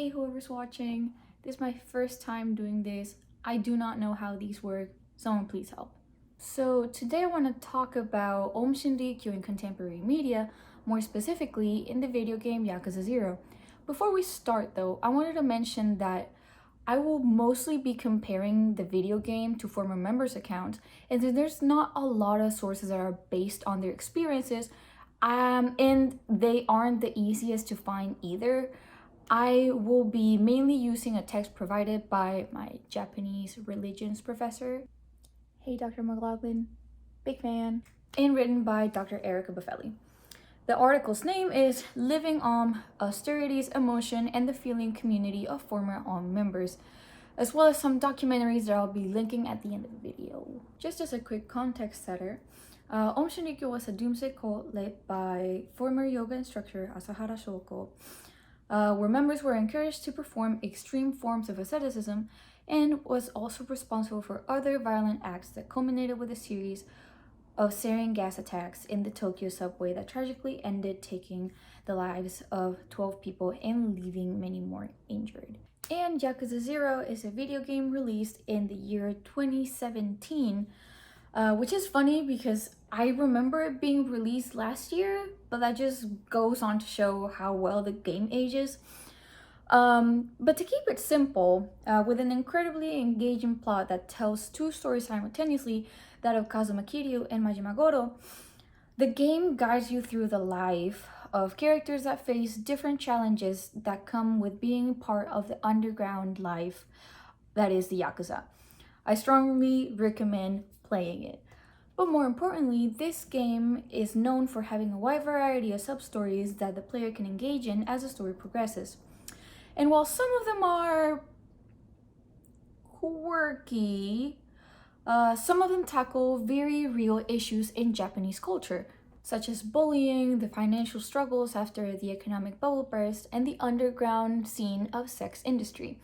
Hey, whoever's watching, this is my first time doing this. I do not know how these work. Someone please help. So today I want to talk about Aum Shinrikyo in contemporary media, more specifically in the video game Yakuza 0. Before we start though, I wanted to mention that I will mostly be comparing the video game to former members' accounts, and so there's not a lot of sources that are based on their experiences, and they aren't the easiest to find either. I will be mainly using a text provided by my Japanese religions professor. Hey, Dr. McLaughlin, big fan. And written by Dr. Erica Buffelli. The article's name is Living Aum, Austerities, Emotion, and the Feeling Community of Former Aum Members, as well as some documentaries that I'll be linking at the end of the video. Just as a quick context setter, Aum Shinrikyo was a doomsday cult led by former yoga instructor Asahara Shoko, where members were encouraged to perform extreme forms of asceticism, and was also responsible for other violent acts that culminated with a series of sarin gas attacks in the Tokyo subway that tragically ended, taking the lives of 12 people and leaving many more injured. And Yakuza 0 is a video game released in the year 2017, which is funny because I remember it being released last year, but that just goes on to show how well the game ages. But to keep it simple, with an incredibly engaging plot that tells two stories simultaneously, that of Kazuma Kiryu and Majima Goro, the game guides you through the life of characters that face different challenges that come with being part of the underground life that is the Yakuza. I strongly recommend playing it. But more importantly, this game is known for having a wide variety of sub-stories that the player can engage in as the story progresses. And while some of them are quirky, some of them tackle very real issues in Japanese culture, such as bullying, the financial struggles after the economic bubble burst, and the underground scene of sex industry.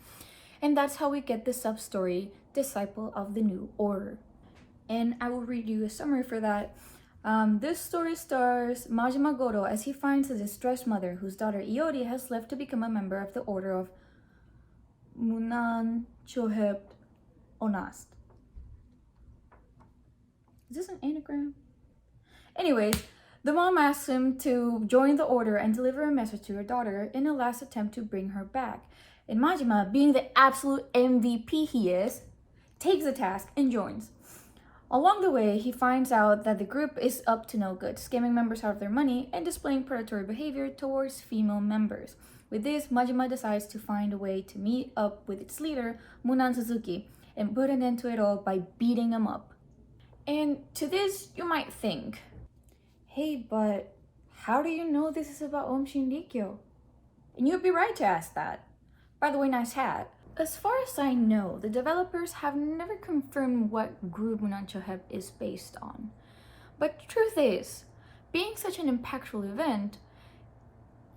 And that's how we get the sub-story, Disciple of the New Order. And I will read you a summary for that. This story stars Majima Goro as he finds a distressed mother whose daughter Iori has left to become a member of the Order of Munan Choheb Onast. Is this an anagram? Anyways, the mom asks him to join the order and deliver a message to her daughter in a last attempt to bring her back. And Majima, being the absolute MVP he is, takes the task and joins. Along the way, he finds out that the group is up to no good, scamming members out of their money and displaying predatory behavior towards female members. With this, Majima decides to find a way to meet up with its leader, Munan Suzuki, and put an end to it all by beating him up. And to this, you might think, hey, but how do you know this is about Aum Shinrikyo? And you'd be right to ask that. By the way, nice hat. As far as I know, the developers have never confirmed what group Munan Choheb is based on. But the truth is, being such an impactful event,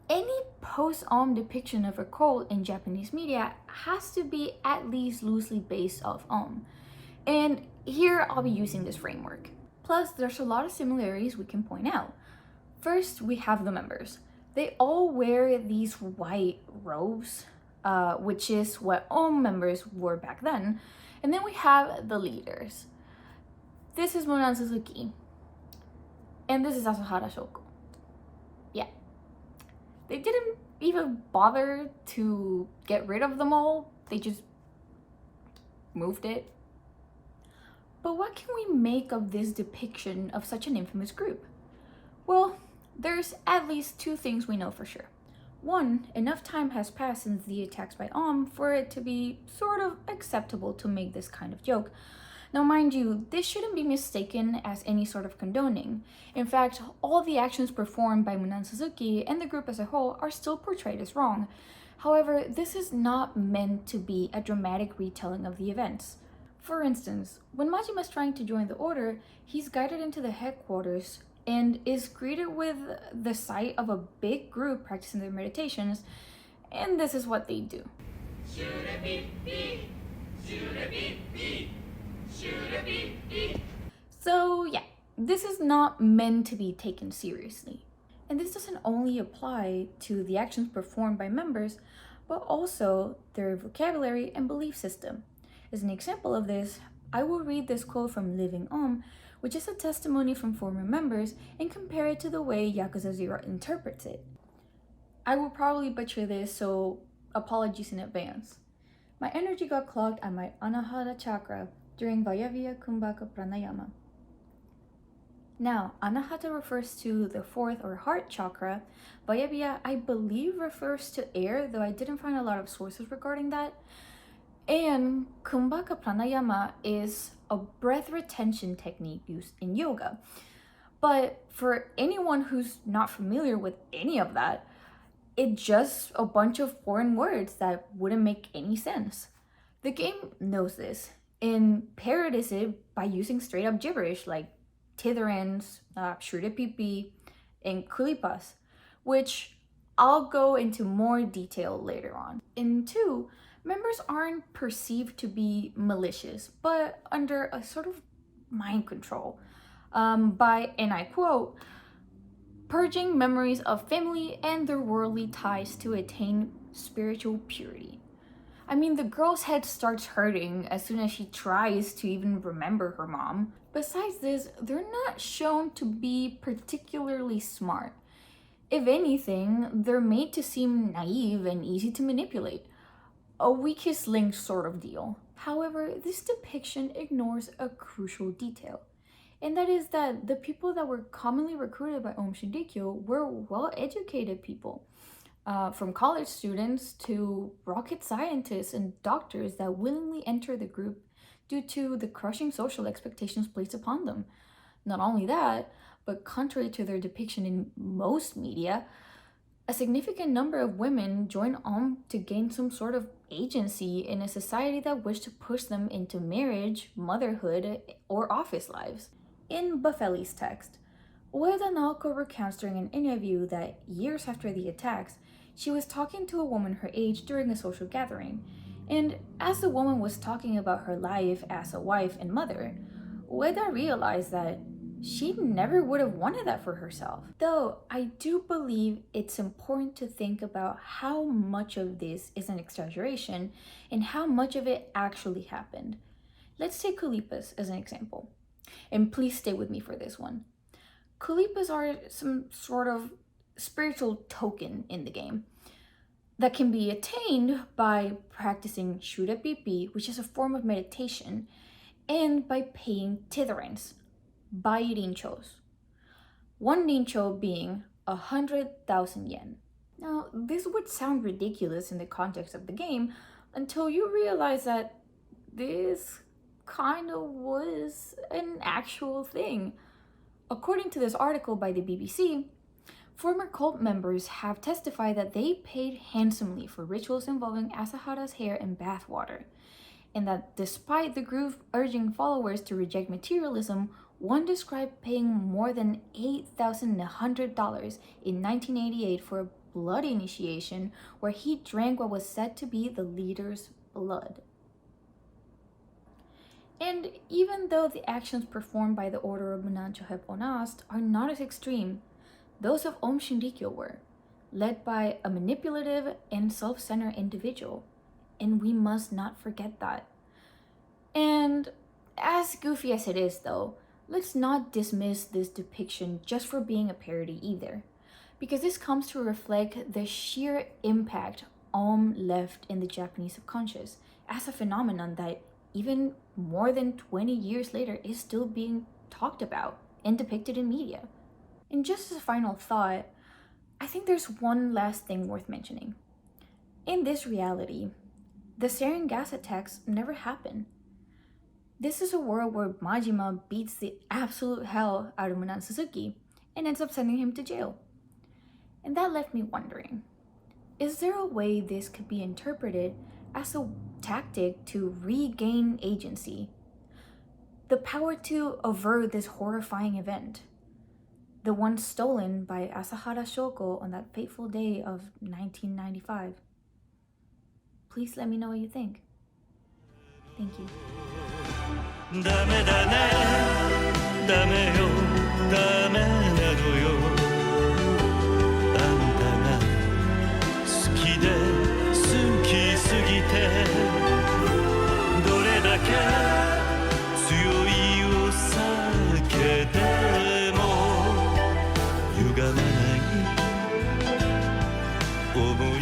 any post-Aum depiction of a cult in Japanese media has to be at least loosely based off Aum. And here I'll be using this framework. Plus, there's a lot of similarities we can point out. First, we have the members. They all wear these white robes, which is what Aum members wore back then. And then we have the leaders. This is Munan Suzuki. And this is Asahara Shoko. Yeah. They didn't even bother to get rid of them all. They just moved it. But what can we make of this depiction of such an infamous group? Well, there's at least two things we know for sure. One, enough time has passed since the attacks by Aum for it to be sort of acceptable to make this kind of joke. Now mind you, this shouldn't be mistaken as any sort of condoning. In fact, all the actions performed by Munan Suzuki and the group as a whole are still portrayed as wrong. However, this is not meant to be a dramatic retelling of the events. For instance, when Majima is trying to join the order, he's guided into the headquarters and is greeted with the sight of a big group practicing their meditations, and this is what they do. So yeah, this is not meant to be taken seriously. And this doesn't only apply to the actions performed by members, but also their vocabulary and belief system. As an example of this, I will read this quote from Living Aum, which is a testimony from former members, and compare it to the way Yakuza 0 interprets it. I will probably butcher this, so apologies in advance. My energy got clogged at my Anahata chakra during Vayavya Kumbhaka Pranayama. Now, Anahata refers to the fourth or heart chakra. Vayavya, I believe, refers to air, though I didn't find a lot of sources regarding that. And Kumbhaka Pranayama is a breath retention technique used in yoga. But for anyone who's not familiar with any of that, it's just a bunch of foreign words that wouldn't make any sense. The game knows this and parodies it by using straight up gibberish like titherans, shrudapipi, and kulipas, which I'll go into more detail later on. In 2, members aren't perceived to be malicious, but under a sort of mind control by, and I quote, purging memories of family and their worldly ties to attain spiritual purity. I mean, the girl's head starts hurting as soon as she tries to even remember her mom. Besides this, they're not shown to be particularly smart. If anything, they're made to seem naive and easy to manipulate. A weakest link sort of deal. However, this depiction ignores a crucial detail, and that is that the people that were commonly recruited by Aum Shinrikyo were well-educated people, from college students to rocket scientists and doctors that willingly enter the group due to the crushing social expectations placed upon them. Not only that, but contrary to their depiction in most media, a significant number of women join Aum to gain some sort of agency in a society that wished to push them into marriage, motherhood, or office lives. In Buffelli's text, Ueda Naoko recounts during an interview that years after the attacks, she was talking to a woman her age during a social gathering, and as the woman was talking about her life as a wife and mother, Ueda realized that she never would have wanted that for herself. Though I do believe it's important to think about how much of this is an exaggeration and how much of it actually happened. Let's take Kulipas as an example. And please stay with me for this one. Kulipas are some sort of spiritual token in the game that can be attained by practicing Shurapipi, which is a form of meditation, and by paying titherans, by rinchos. One rincho being 100,000 yen. Now, this would sound ridiculous in the context of the game until you realize that this kind of was an actual thing. According to this article by the BBC, former cult members have testified that they paid handsomely for rituals involving Asahara's hair and bathwater, and that despite the group urging followers to reject materialism, one described paying more than $8,100 in 1988 for a blood initiation where he drank what was said to be the leader's blood. And even though the actions performed by the Order of Munanchohep Onast are not as extreme, those of Aum Shinrikyo were, led by a manipulative and self-centered individual, and we must not forget that. And as goofy as it is though, let's not dismiss this depiction just for being a parody either, because this comes to reflect the sheer impact Aum left in the Japanese subconscious as a phenomenon that even more than 20 years later is still being talked about and depicted in media. And just as a final thought, I think there's one last thing worth mentioning. In this reality, the sarin gas attacks never happen. This is a world where Majima beats the absolute hell out of Munan Suzuki and ends up sending him to jail. And that left me wondering, is there a way this could be interpreted as a tactic to regain agency? The power to avert this horrifying event, the one stolen by Asahara Shoko on that fateful day of 1995. Please let me know what you think. Thank you. ダメだねダメよダメなのよあんたが好きです覚